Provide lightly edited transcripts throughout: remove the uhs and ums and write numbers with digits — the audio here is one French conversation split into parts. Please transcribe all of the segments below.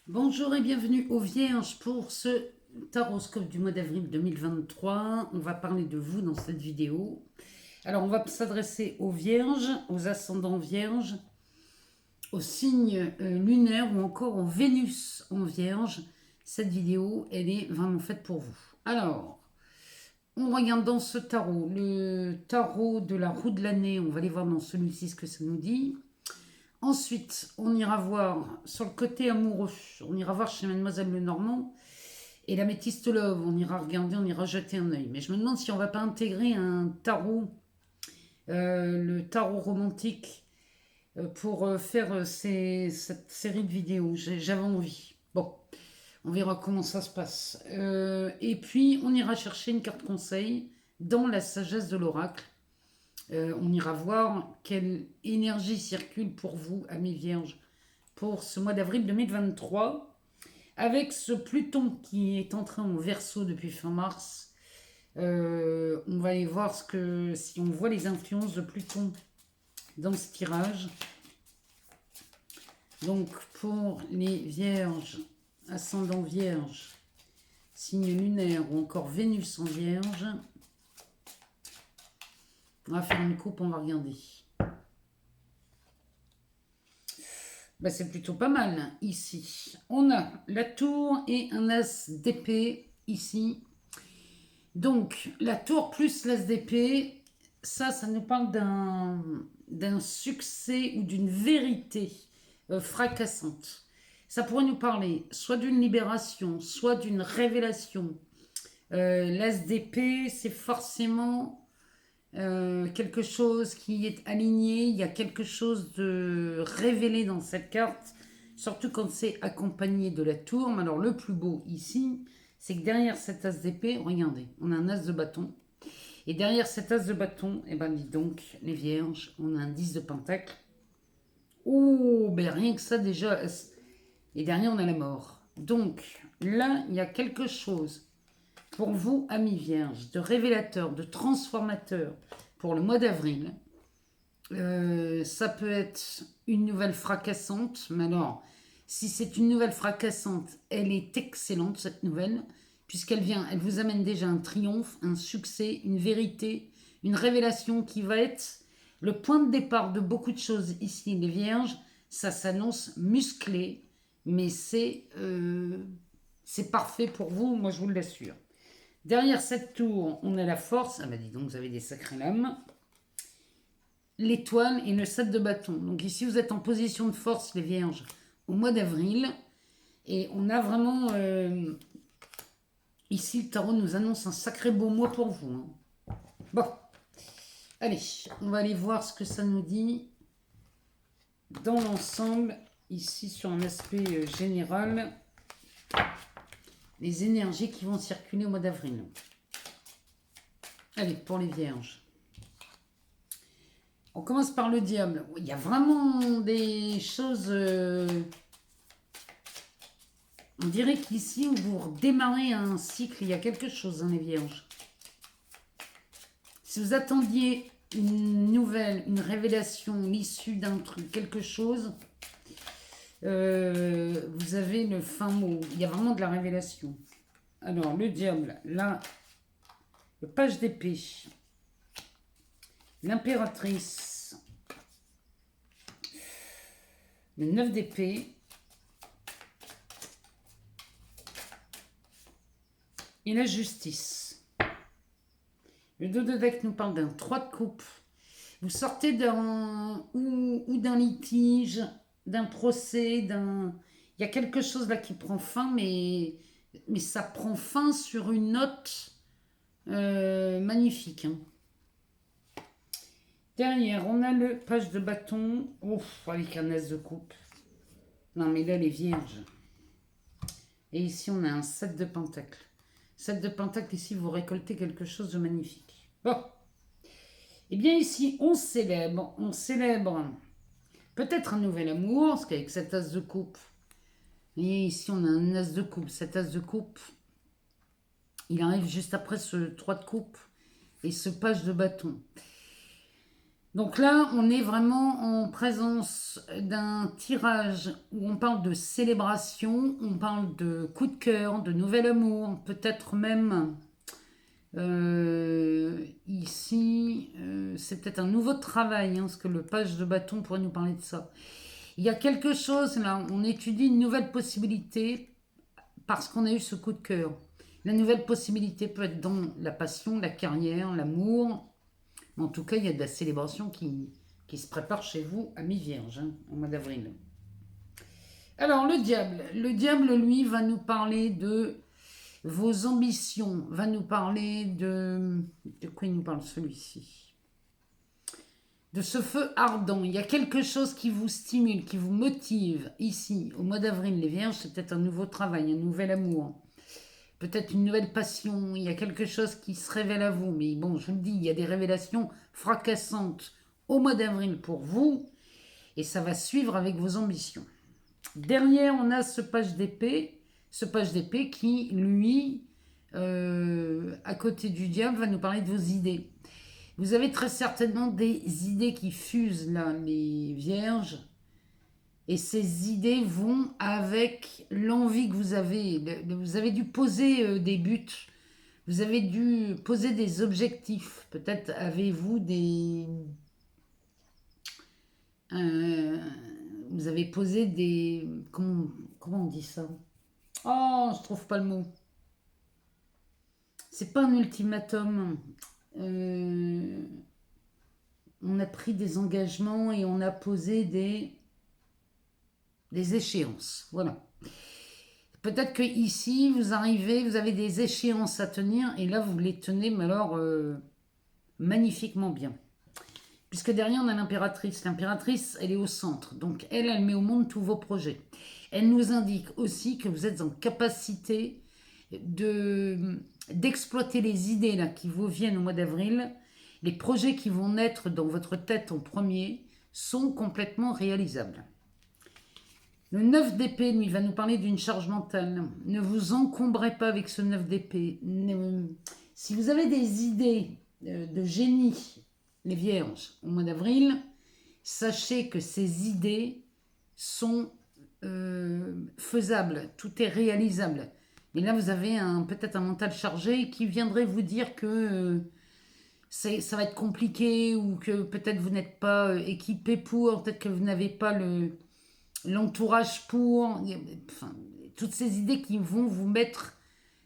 Bonjour et bienvenue aux Vierges pour ce taroscope du mois d'avril 2023. On va parler de vous dans cette vidéo. Alors on va s'adresser aux Vierges, aux ascendants Vierges, aux signes lunaires ou encore aux Vénus en Vierge. Cette vidéo, elle est vraiment faite pour vous. Alors, on regarde dans ce tarot, le tarot de la roue de l'année. On va aller voir dans celui-ci ce que ça nous dit. Ensuite, on ira voir sur le côté amoureux, on ira voir chez Mademoiselle Lenormand et la métiste Love, on ira regarder, on ira jeter un œil. Mais je me demande si on va pas intégrer un tarot, le tarot romantique, pour faire cette série de vidéos. J'avais envie. Bon, on verra comment ça se passe. Et puis, on ira chercher une carte conseil dans la sagesse de l'oracle. On ira voir quelle énergie circule pour vous, amis vierges, pour ce mois d'avril 2023. Avec ce Pluton qui est entré en Verseau depuis fin mars, on va aller voir si on voit les influences de Pluton dans ce tirage. Donc pour les vierges, ascendant vierge, signe lunaire ou encore Vénus en vierge, on va faire une coupe, on va regarder. Bah, c'est plutôt pas mal ici. On a la tour et un as d'épée ici. Donc la tour plus l'as d'épée, ça nous parle d'un succès ou d'une vérité fracassante. Ça pourrait nous parler soit d'une libération, soit d'une révélation. L'as d'épée, c'est forcément quelque chose qui est aligné, il y a quelque chose de révélé dans cette carte, surtout quand c'est accompagné de la tour. Mais alors le plus beau ici, c'est que derrière cet as d'épée, regardez, on a un as de bâton. Et derrière cet as de bâton, eh ben dis donc, les vierges, on a un 10 de pentacle. Oh, ben rien que ça déjà. Et derrière, on a la mort. Donc là, il y a quelque chose pour vous, amis vierges, de révélateur, de transformateur pour le mois d'avril. Ça peut être une nouvelle fracassante, mais alors, si c'est une nouvelle fracassante, elle est excellente, cette nouvelle, elle vous amène déjà un triomphe, un succès, une vérité, une révélation qui va être le point de départ de beaucoup de choses ici, les vierges. Ça s'annonce musclé, mais c'est parfait pour vous, moi je vous l'assure. Derrière cette tour, on a la force. Ah bah dis donc, vous avez des sacrées lames. L'étoile et le 7 de bâton. Donc ici, vous êtes en position de force, les vierges, au mois d'avril. Et on a vraiment... ici, le tarot nous annonce un sacré beau mois pour vous. Hein. Bon. Allez, on va aller voir ce que ça nous dit dans l'ensemble. Ici, sur un aspect général. Les énergies qui vont circuler au mois d'avril. Allez, pour les vierges. On commence par le diable. Il y a vraiment des choses... on dirait qu'ici, vous redémarrez un cycle. Il y a quelque chose, hein, les vierges. Si vous attendiez une nouvelle, une révélation, l'issue d'un truc, quelque chose, vous avez le fin mot. Il y a vraiment de la révélation. Alors, le diable, là, le page d'épée, l'impératrice, le 9 d'épée et la justice. Le dos de deck nous parle d'un 3 de coupe. Vous sortez d'un litige, d'un procès, il y a quelque chose là qui prend fin, mais ça prend fin sur une note magnifique. Hein. Derrière, on a le page de bâton. Ouf, avec un as de coupe. Non, mais là, les vierges. Et ici, on a un 7 de pentacle. 7 de pentacle, ici, vous récoltez quelque chose de magnifique. Bon. Eh bien, ici, on célèbre peut-être un nouvel amour, parce qu'avec cet as de coupe, et ici, on a un as de coupe. Cet as de coupe, il arrive juste après ce 3 de coupe et ce page de bâton. Donc là, on est vraiment en présence d'un tirage où on parle de célébration, on parle de coup de cœur, de nouvel amour, peut-être même ici, c'est peut-être un nouveau travail, hein, parce que le page de bâton pourrait nous parler de ça. Il y a quelque chose, là, on étudie une nouvelle possibilité parce qu'on a eu ce coup de cœur. La nouvelle possibilité peut être dans la passion, la carrière, l'amour. En tout cas, il y a de la célébration qui se prépare chez vous à mi-vierge, hein, au mois d'avril. Alors, le diable. Le diable, lui, va nous parler de vos ambitions, va nous parler de... De quoi il nous parle celui-ci? De ce feu ardent. Il y a quelque chose qui vous stimule, qui vous motive ici, au mois d'avril, les vierges, c'est peut-être un nouveau travail, un nouvel amour. Peut-être une nouvelle passion, il y a quelque chose qui se révèle à vous. Mais bon, je vous le dis, il y a des révélations fracassantes au mois d'avril pour vous. Et ça va suivre avec vos ambitions. Derrière, on a ce page d'épée. Ce page d'épée qui, lui, à côté du diable, va nous parler de vos idées. Vous avez très certainement des idées qui fusent là, les vierges. Et ces idées vont avec l'envie que vous avez. Vous avez dû poser des buts. Vous avez dû poser des objectifs. Peut-être avez-vous des... vous avez posé des... Comment on dit ça? Oh, je trouve pas le mot. C'est pas un ultimatum. On a pris des engagements et on a posé des échéances. Voilà. Peut-être que ici vous arrivez, vous avez des échéances à tenir et là vous les tenez, mais alors magnifiquement bien. Puisque derrière on a l'impératrice. L'impératrice, elle est au centre. Donc elle met au monde tous vos projets. Elle nous indique aussi que vous êtes en capacité d'exploiter les idées là, qui vous viennent au mois d'avril. Les projets qui vont naître dans votre tête en premier sont complètement réalisables. Le 9 d'épée, lui, va nous parler d'une charge mentale. Ne vous encombrez pas avec ce 9 d'épée. Si vous avez des idées de génie, les vierges, au mois d'avril, sachez que ces idées sont faisables. Tout est réalisable. Mais là, vous avez peut-être un mental chargé qui viendrait vous dire que ça va être compliqué ou que peut-être vous n'êtes pas équipé pour, peut-être que vous n'avez pas l'entourage pour, enfin, toutes ces idées qui vont vous mettre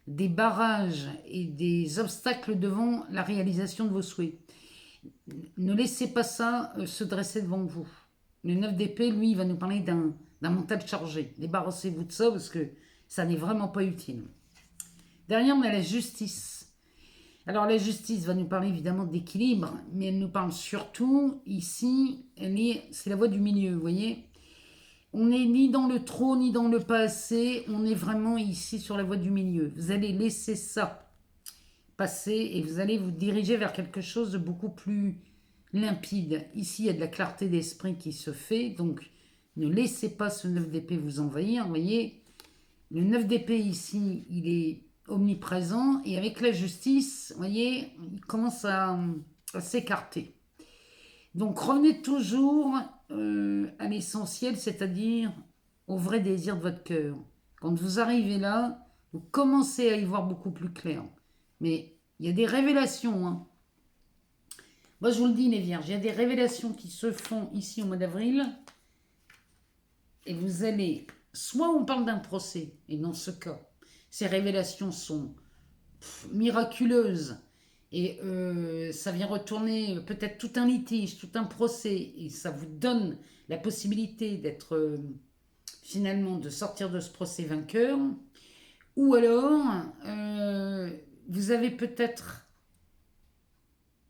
des barrages et des obstacles devant la réalisation de vos souhaits. Ne laissez pas ça se dresser devant vous. Le 9 d'épée, lui, il va nous parler d'un mental chargé. Débarrassez-vous de ça parce que ça n'est vraiment pas utile. Derrière, on a la justice. Alors la justice va nous parler évidemment d'équilibre, mais elle nous parle surtout, ici, c'est la voie du milieu, vous voyez. On n'est ni dans le trop, ni dans le pas assez, on est vraiment ici sur la voie du milieu. Vous allez laisser ça passer et vous allez vous diriger vers quelque chose de beaucoup plus limpide. Ici, il y a de la clarté d'esprit qui se fait, donc ne laissez pas ce 9 d'épée vous envahir, vous voyez. Le 9 d'épée ici, il est omniprésent et avec la justice, vous voyez, il commence à s'écarter. Donc revenez toujours à l'essentiel, c'est-à-dire au vrai désir de votre cœur. Quand vous arrivez là, vous commencez à y voir beaucoup plus clair. Mais il y a des révélations. Hein. Moi, je vous le dis, les vierges, il y a des révélations qui se font ici au mois d'avril. Et vous allez... Soit on parle d'un procès, et dans ce cas, ces révélations sont miraculeuses. Et ça vient retourner peut-être tout un litige, tout un procès. Et ça vous donne la possibilité d'être... finalement de sortir de ce procès vainqueur, ou alors vous avez peut-être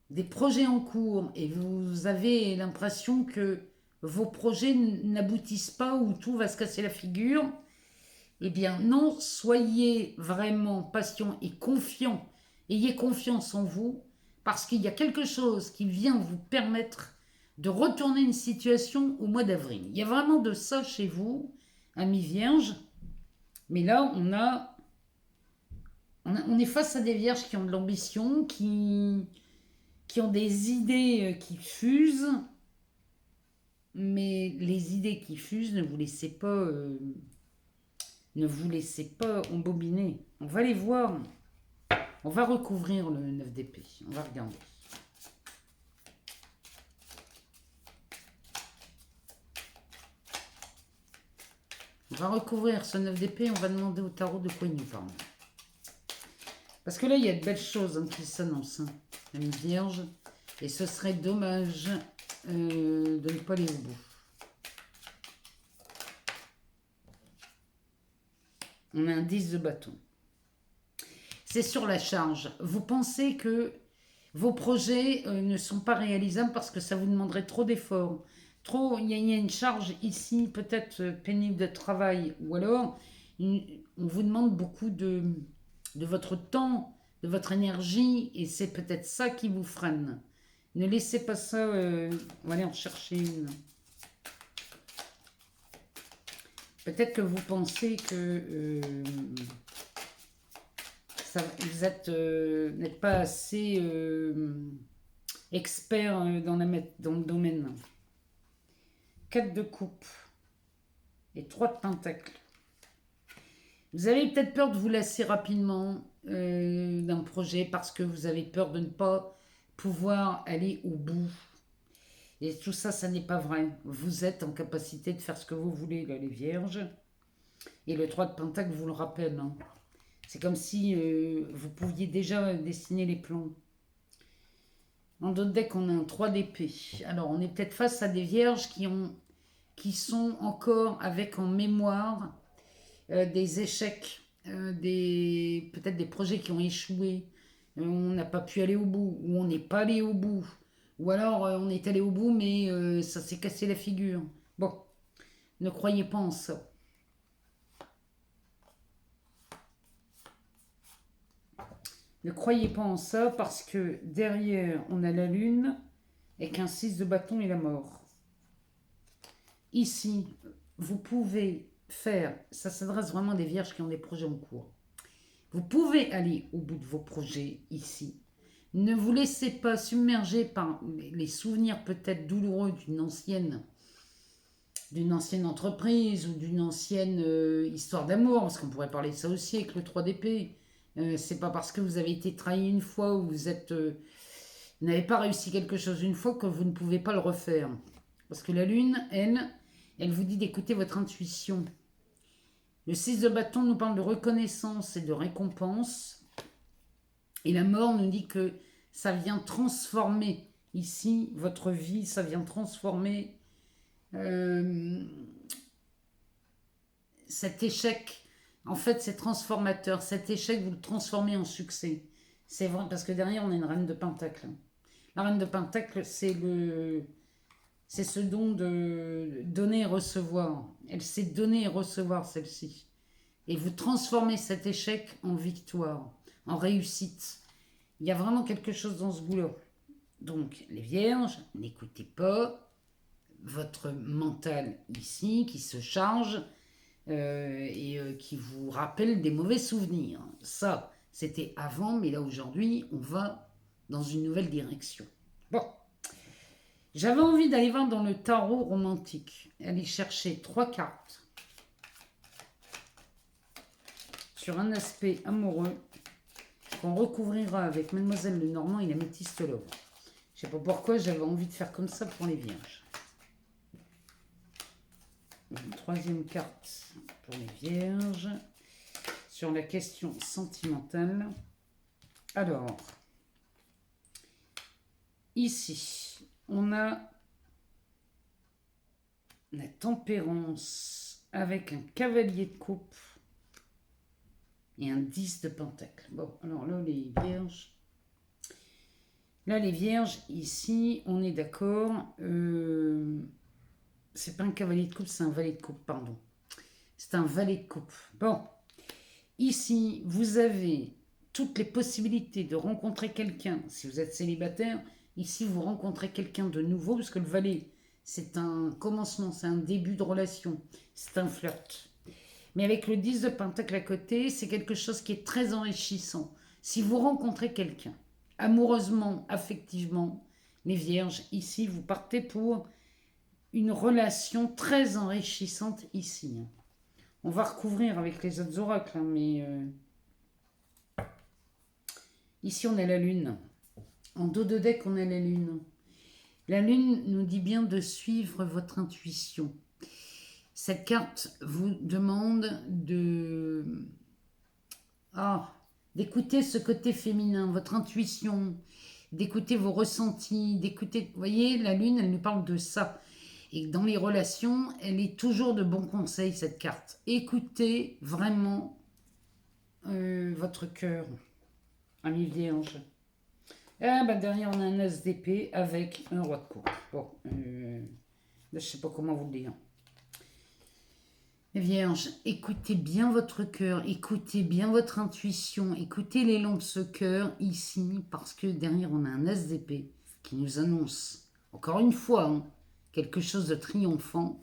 des projets en cours et vous avez l'impression que vos projets n'aboutissent pas ou tout va se casser la figure. Eh bien non, soyez vraiment patient et confiant, ayez confiance en vous, parce qu'il y a quelque chose qui vient vous permettre de retourner une situation au mois d'avril. Il y a vraiment de ça chez vous, amis vierges. Mais là, on est face à des vierges qui ont de l'ambition, qui qui ont des idées qui fusent, mais les idées qui fusent, ne vous laissez pas embobiner. On va les voir. On va recouvrir le 9 d'épée. On va regarder. On va recouvrir ce 9 d'épée. On va demander au tarot de quoi il nous parle. Parce que là, il y a de belles choses qui s'annoncent. Une vierge. Et ce serait dommage de ne pas aller au bout. On a un 10 de bâton. C'est sur la charge. Vous pensez que vos projets ne sont pas réalisables parce que ça vous demanderait trop d'efforts. Il y a une charge ici, peut-être pénible de travail. Ou alors, on vous demande beaucoup de votre temps, de votre énergie. Et c'est peut-être ça qui vous freine. Ne laissez pas ça... on va aller en chercher une. Peut-être que vous pensez que vous n'êtes pas assez expert dans le domaine. 4 de coupe et 3 de pentacle. Vous avez peut-être peur de vous lasser rapidement d'un projet parce que vous avez peur de ne pas pouvoir aller au bout. Et tout ça, ça n'est pas vrai. Vous êtes en capacité de faire ce que vous voulez, là, les vierges. Et le 3 de pentacle vous le rappelle. Hein. C'est comme si vous pouviez déjà dessiner les plans. En d'autres decks, on a un 3 d'épée. Alors, on est peut-être face à des vierges qui sont encore avec en mémoire des échecs, peut-être des projets qui ont échoué. On n'a pas pu aller au bout, ou on n'est pas allé au bout. Ou alors, on est allé au bout, mais ça s'est cassé la figure. Bon, ne croyez pas en ça. Ne croyez pas en ça parce que derrière, on a la lune et qu'un 6 de bâton et la mort. Ici, vous pouvez faire, ça s'adresse vraiment à des vierges qui ont des projets en cours. Vous pouvez aller au bout de vos projets ici. Ne vous laissez pas submerger par les souvenirs peut-être douloureux d'une ancienne entreprise ou d'une ancienne histoire d'amour, parce qu'on pourrait parler de ça aussi avec le 3 d'épée. C'est pas parce que vous avez été trahi une fois ou vous n'avez pas réussi quelque chose une fois que vous ne pouvez pas le refaire. Parce que la lune, elle vous dit d'écouter votre intuition. Le 6 de bâton nous parle de reconnaissance et de récompense. Et la mort nous dit que ça vient transformer ici votre vie, ça vient transformer cet échec. En fait, c'est transformateur. Cet échec, vous le transformez en succès. C'est vrai, parce que derrière, on a une reine de pentacle. La reine de pentacle, c'est ce don de donner et recevoir. Elle sait donner et recevoir, celle-ci. Et vous transformez cet échec en victoire, en réussite. Il y a vraiment quelque chose dans ce boulot. Donc, les vierges, n'écoutez pas votre mental ici qui se charge et qui vous rappelle des mauvais souvenirs. Ça, c'était avant, mais là, aujourd'hui, on va dans une nouvelle direction. Bon. J'avais envie d'aller voir dans le tarot romantique, aller chercher 3 cartes sur un aspect amoureux qu'on recouvrira avec Mademoiselle Lenormand et la métiste Love. Je ne sais pas pourquoi j'avais envie de faire comme ça pour les vierges. Une 3e carte pour les vierges sur la question sentimentale. Alors, ici, on a la tempérance avec un cavalier de coupe et un 10 de pentacle. Bon, alors là, les vierges. Là, les vierges, ici, on est d'accord. C'est pas un cavalier de coupe, c'est un valet de coupe, pardon. C'est un valet de coupe. Bon, ici, vous avez toutes les possibilités de rencontrer quelqu'un. Si vous êtes célibataire, ici, vous rencontrez quelqu'un de nouveau, parce que le valet, c'est un commencement, c'est un début de relation, c'est un flirt. Mais avec le 10 de pentacle à côté, c'est quelque chose qui est très enrichissant. Si vous rencontrez quelqu'un, amoureusement, affectivement, les vierges, ici, vous partez pour une relation très enrichissante ici. On va recouvrir avec les autres oracles, hein, mais ici on a la lune. En dos de deck, on a la lune. La lune nous dit bien de suivre votre intuition. Cette carte vous demande d'écouter ce côté féminin, votre intuition, d'écouter vos ressentis, d'écouter... Vous voyez, la lune, elle nous parle de ça. Et dans les relations, elle est toujours de bons conseils, cette carte. Écoutez vraiment votre cœur, ami vierge. Ah, bah derrière, on a un as d'épée avec un roi de coupe. Bon, je sais pas comment vous le dire. Vierge, écoutez bien votre cœur, écoutez bien votre intuition, écoutez l'élan de ce cœur ici, parce que derrière on a un as d'épée qui nous annonce, encore une fois, hein, quelque chose de triomphant,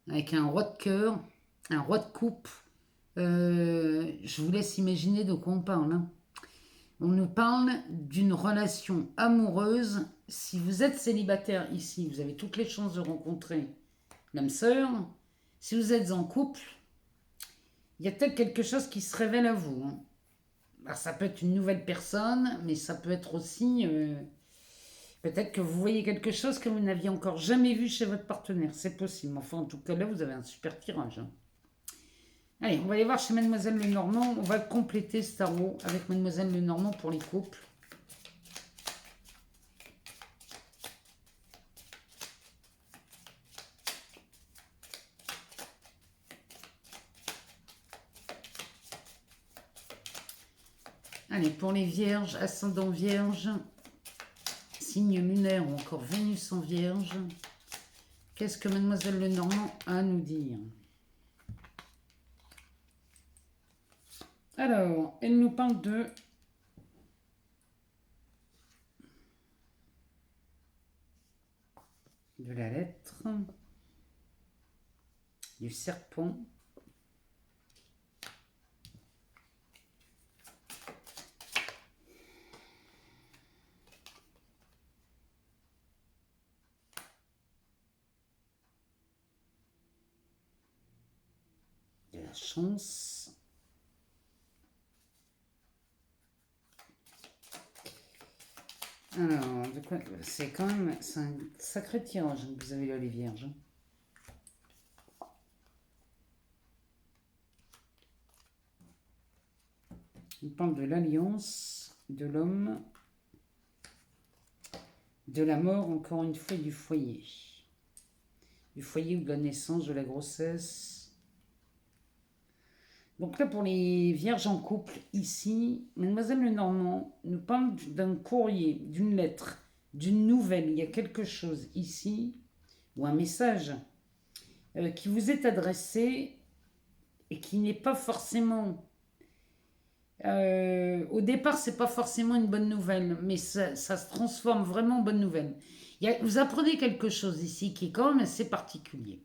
avec un roi de cœur, un roi de coupe. Je vous laisse imaginer de quoi on parle. Hein. On nous parle d'une relation amoureuse. Si vous êtes célibataire ici, vous avez toutes les chances de rencontrer l'âme sœur. Si vous êtes en couple, il y a peut-être quelque chose qui se révèle à vous. Hein. Alors, ça peut être une nouvelle personne, mais ça peut être aussi... peut-être que vous voyez quelque chose que vous n'aviez encore jamais vu chez votre partenaire. C'est possible. Enfin, en tout cas, là, vous avez un super tirage. Hein. Allez, on va aller voir chez Mademoiselle Lenormand. On va compléter ce tarot avec Mademoiselle Lenormand pour les couples. Allez, pour les vierges, ascendant vierge, signe lunaire ou encore Vénus en vierge, qu'est-ce que Mademoiselle Lenormand a à nous dire? Alors, elle nous parle de la lettre, du serpent, de la chance, alors, de quoi c'est quand même un sacré tirage que vous avez là, les vierges. On parle de l'alliance, de l'homme, de la mort, encore une fois, et du foyer. Du foyer ou de la naissance, de la grossesse. Donc là, pour les vierges en couple, ici, Mademoiselle Lenormand nous parle d'un courrier, d'une lettre, d'une nouvelle. Il y a quelque chose ici, ou un message, qui vous est adressé et qui n'est pas forcément... au départ, c'est pas forcément une bonne nouvelle, mais ça se transforme vraiment en bonne nouvelle. Vous apprenez quelque chose ici qui est quand même assez particulier.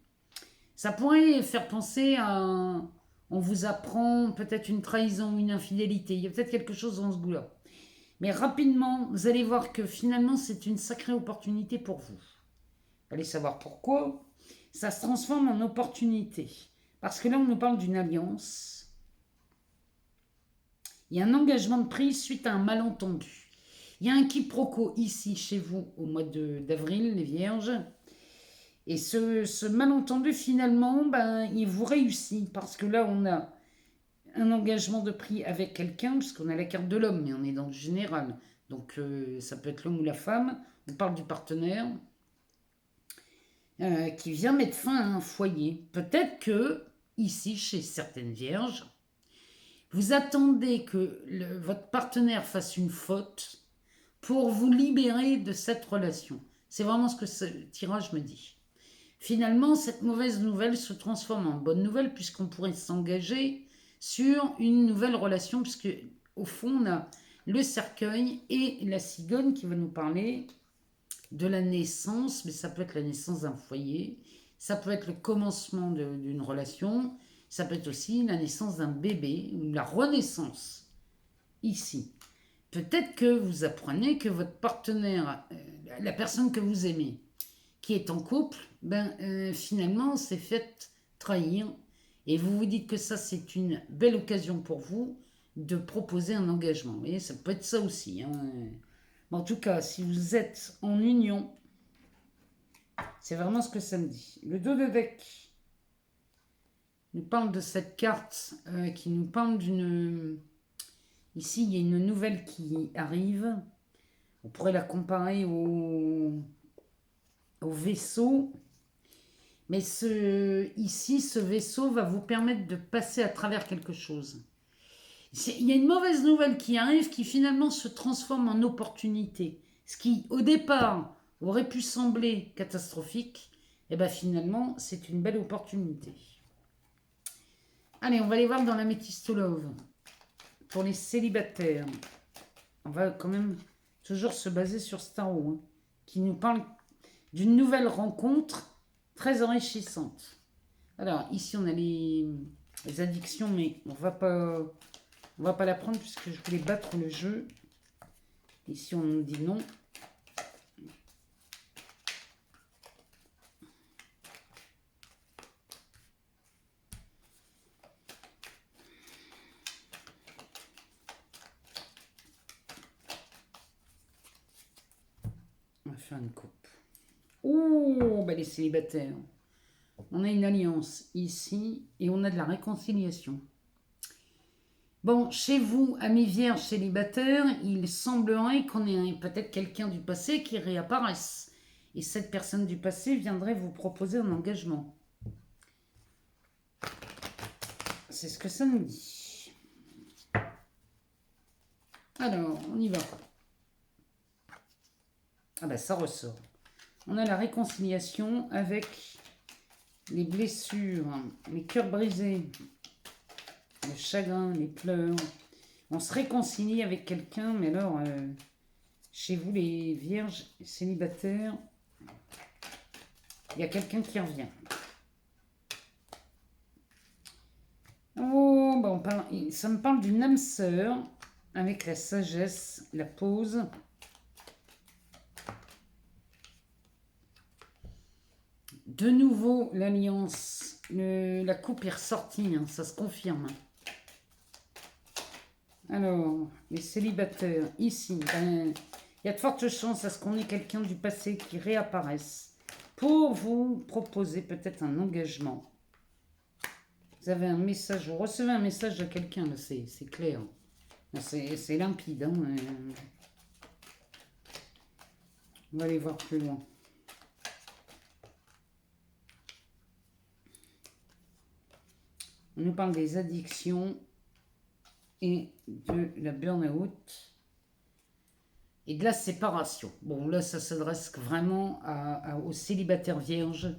Ça pourrait faire penser à... On vous apprend peut-être une trahison, une infidélité. Il y a peut-être quelque chose dans ce goût-là. Mais rapidement, vous allez voir que finalement, c'est une sacrée opportunité pour vous. Vous allez savoir pourquoi. Ça se transforme en opportunité. Parce que là, on nous parle d'une alliance. Il y a un engagement de prise suite à un malentendu. Il y a un quiproquo ici, chez vous, au mois d'avril, les vierges. Et ce malentendu, finalement, il vous réussit. Parce que là, on a un engagement de prix avec quelqu'un, puisqu'on a la carte de l'homme, mais on est dans le général. Donc, ça peut être l'homme ou la femme. On parle du partenaire qui vient mettre fin à un foyer. Peut-être que, ici, chez certaines vierges, vous attendez que votre partenaire fasse une faute pour vous libérer de cette relation. C'est vraiment ce que ce tirage me dit. Finalement, cette mauvaise nouvelle se transforme en bonne nouvelle puisqu'on pourrait s'engager sur une nouvelle relation, puisque au fond, on a le cercueil et la cigogne qui va nous parler de la naissance, mais ça peut être la naissance d'un foyer, ça peut être le commencement d'une relation, ça peut être aussi la naissance d'un bébé, ou la renaissance, ici. peut-être que vous apprenez que votre partenaire, la personne que vous aimez, qui est en couple, finalement s'est fait trahir. Et vous vous dites que ça, c'est une belle occasion pour vous de proposer un engagement. Vous voyez, ça peut être ça aussi. Hein. En tout cas, si vous êtes en union, c'est vraiment ce que ça me dit. Le dos de deck nous parle de cette carte qui nous parle d'une... Ici, il y a une nouvelle qui arrive. On pourrait la comparer au vaisseau. Mais ici, ce vaisseau va vous permettre de passer à travers quelque chose. Il y a une mauvaise nouvelle qui arrive qui finalement se transforme en opportunité. Ce qui, au départ, aurait pu sembler catastrophique, et bien finalement, c'est une belle opportunité. Allez, on va aller voir dans la Métisto Love. Pour les célibataires, on va quand même toujours se baser sur Starro, hein, qui nous parle d'une nouvelle rencontre très enrichissante. Alors, ici, on a les addictions, mais on va pas la prendre puisque je voulais battre le jeu. Ici, on nous dit non. On va faire une coupe. Oh, les célibataires. On a une alliance ici et on a de la réconciliation. Bon, chez vous, amis vierges célibataires, il semblerait qu'on ait peut-être quelqu'un du passé qui réapparaisse. Et cette personne du passé viendrait vous proposer un engagement. C'est ce que ça nous dit. Alors, on y va. Ah ça ressort. On a la réconciliation avec les blessures, les cœurs brisés, le chagrin, les pleurs. On se réconcilie avec quelqu'un, mais alors, chez vous les vierges célibataires, il y a quelqu'un qui revient. Oh, ça me parle d'une âme sœur avec la sagesse, la pause. De nouveau, l'alliance, la coupe est ressortie, hein, ça se confirme. Alors, les célibataires, ici, il y a de fortes chances à ce qu'on ait quelqu'un du passé qui réapparaisse pour vous proposer peut-être un engagement. Vous avez un message, vous recevez un message de quelqu'un, c'est clair. C'est limpide. Hein, on va aller voir plus loin. On nous parle des addictions et de la burn-out et de la séparation. Bon, là, ça s'adresse vraiment aux célibataires vierges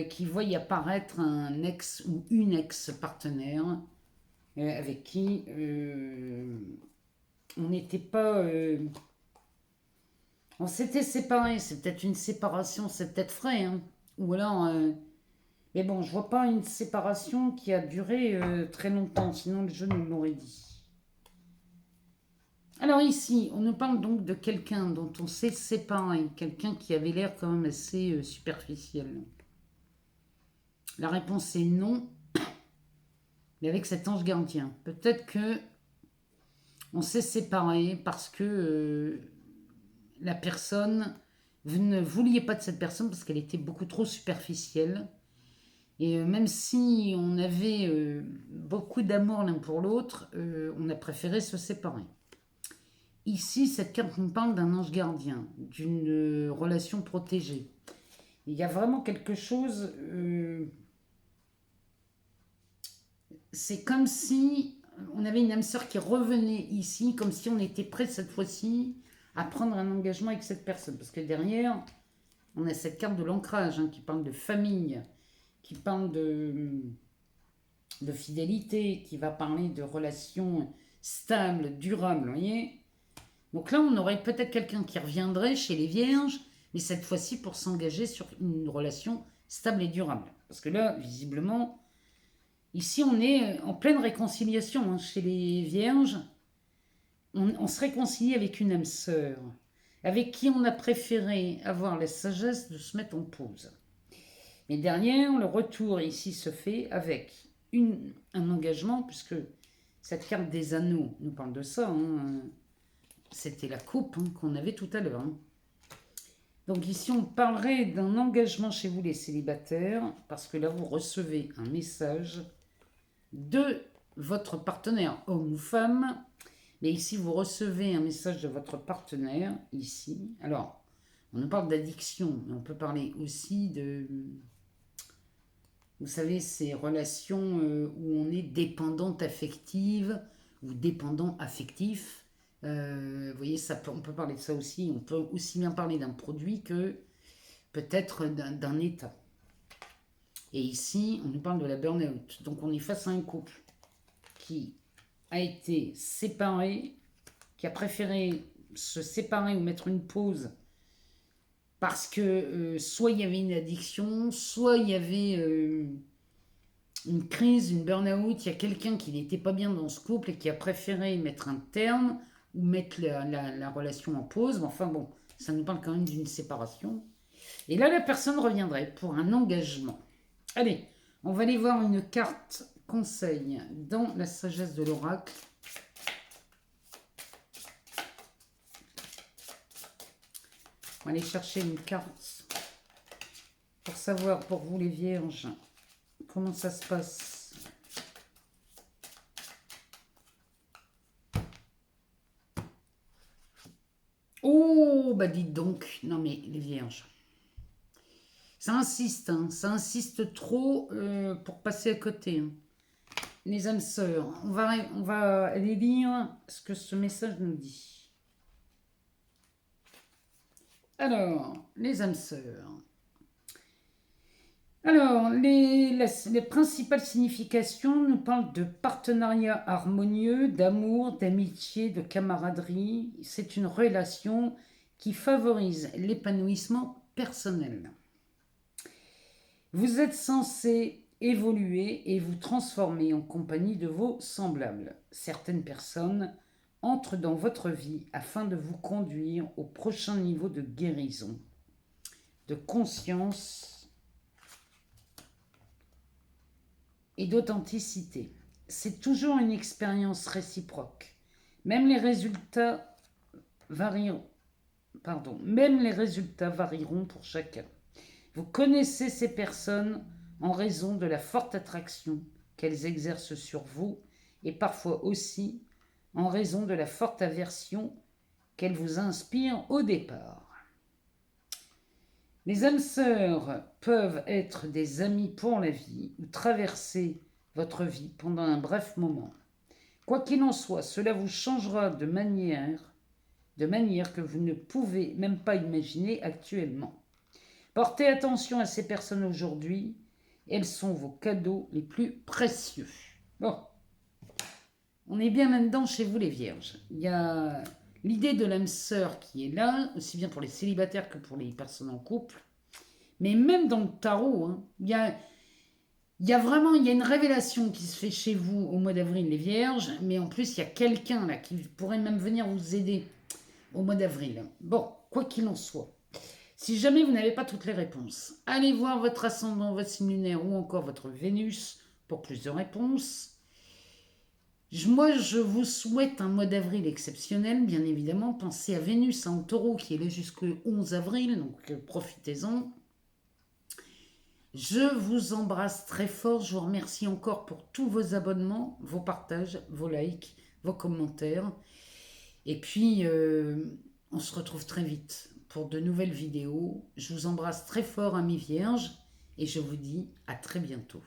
qui voient apparaître un ex ou une ex-partenaire avec qui on n'était pas... on s'était séparés. C'est peut-être une séparation, c'est peut-être frais. Hein, ou alors... mais bon, je vois pas une séparation qui a duré très longtemps, sinon le jeu nous l'aurait dit. Alors ici, on nous parle donc de quelqu'un dont on s'est séparé, quelqu'un qui avait l'air quand même assez superficiel. La réponse est non, mais avec cet ange gardien. Peut-être que on s'est séparé parce que la personne, vous ne vouliez pas de cette personne parce qu'elle était beaucoup trop superficielle. Et même si on avait beaucoup d'amour l'un pour l'autre, on a préféré se séparer. Ici, cette carte nous parle d'un ange gardien, d'une relation protégée. Il y a vraiment quelque chose... c'est comme si on avait une âme sœur qui revenait ici, comme si on était prêt cette fois-ci à prendre un engagement avec cette personne. Parce que derrière, on a cette carte de l'ancrage qui parle de famille, qui parle de fidélité, qui va parler de relations stables, durables, vous voyez. Donc là, on aurait peut-être quelqu'un qui reviendrait chez les vierges, mais cette fois-ci pour s'engager sur une relation stable et durable. Parce que là, visiblement, ici, on est en pleine réconciliation chez les vierges. on se réconcilie avec une âme sœur, avec qui on a préféré avoir la sagesse de se mettre en pause. Mais derrière, le retour ici se fait avec un engagement, puisque cette carte des anneaux nous parle de ça. Hein. C'était la coupe qu'on avait tout à l'heure. Hein. Donc ici, on parlerait d'un engagement chez vous les célibataires, parce que là, vous recevez un message de votre partenaire, homme ou femme. Mais ici, vous recevez un message de votre partenaire, ici. Alors, on nous parle d'addiction, mais on peut parler aussi de... Vous savez, ces relations où on est dépendante affective ou dépendant affectif. Vous voyez, on peut parler de ça aussi. On peut aussi bien parler d'un produit que peut-être d'un état. Et ici, on nous parle de la burn-out. Donc, on est face à un couple qui a été séparé, qui a préféré se séparer ou mettre une pause parce que soit il y avait une addiction, soit il y avait une crise, une burn-out, il y a quelqu'un qui n'était pas bien dans ce couple et qui a préféré mettre un terme ou mettre la relation en pause. Mais enfin bon, ça nous parle quand même d'une séparation. Et là, la personne reviendrait pour un engagement. Allez, on va aller voir une carte conseil dans la sagesse de l'oracle. On va aller chercher une carte pour savoir pour vous les vierges comment ça se passe. Oh, bah dites donc. Non mais les vierges. Ça insiste, hein, ça insiste trop pour passer à côté. Hein. Les âmes sœurs, on va aller lire ce que ce message nous dit. Alors, les âmes sœurs. Alors, les principales significations nous parlent de partenariat harmonieux, d'amour, d'amitié, de camaraderie. C'est une relation qui favorise l'épanouissement personnel. Vous êtes censé évoluer et vous transformer en compagnie de vos semblables. Certaines personnes entrent dans votre vie afin de vous conduire au prochain niveau de guérison, de conscience et d'authenticité. C'est toujours une expérience réciproque. Même les résultats varieront pour chacun. Vous connaissez ces personnes en raison de la forte attraction qu'elles exercent sur vous et parfois aussi en raison de la forte aversion qu'elles vous inspirent au départ. Les âmes sœurs peuvent être des amis pour la vie ou traverser votre vie pendant un bref moment. Quoi qu'il en soit, cela vous changera de manière que vous ne pouvez même pas imaginer actuellement. Portez attention à ces personnes aujourd'hui, elles sont vos cadeaux les plus précieux. Bon, on est bien là-dedans chez vous les vierges. Il y a l'idée de l'âme sœur qui est là, aussi bien pour les célibataires que pour les personnes en couple. Mais même dans le tarot, hein, il y a une révélation qui se fait chez vous au mois d'avril les vierges, mais en plus il y a quelqu'un là qui pourrait même venir vous aider au mois d'avril. Bon, quoi qu'il en soit. Si jamais vous n'avez pas toutes les réponses, allez voir votre ascendant, votre signe lunaire ou encore votre Vénus pour plus de réponses. Moi, je vous souhaite un mois d'avril exceptionnel, bien évidemment. Pensez à Vénus en taureau qui est là jusqu'au 11 avril, donc profitez-en. Je vous embrasse très fort. Je vous remercie encore pour tous vos abonnements, vos partages, vos likes, vos commentaires. Et puis, on se retrouve très vite pour de nouvelles vidéos. Je vous embrasse très fort, amis vierges, et je vous dis à très bientôt.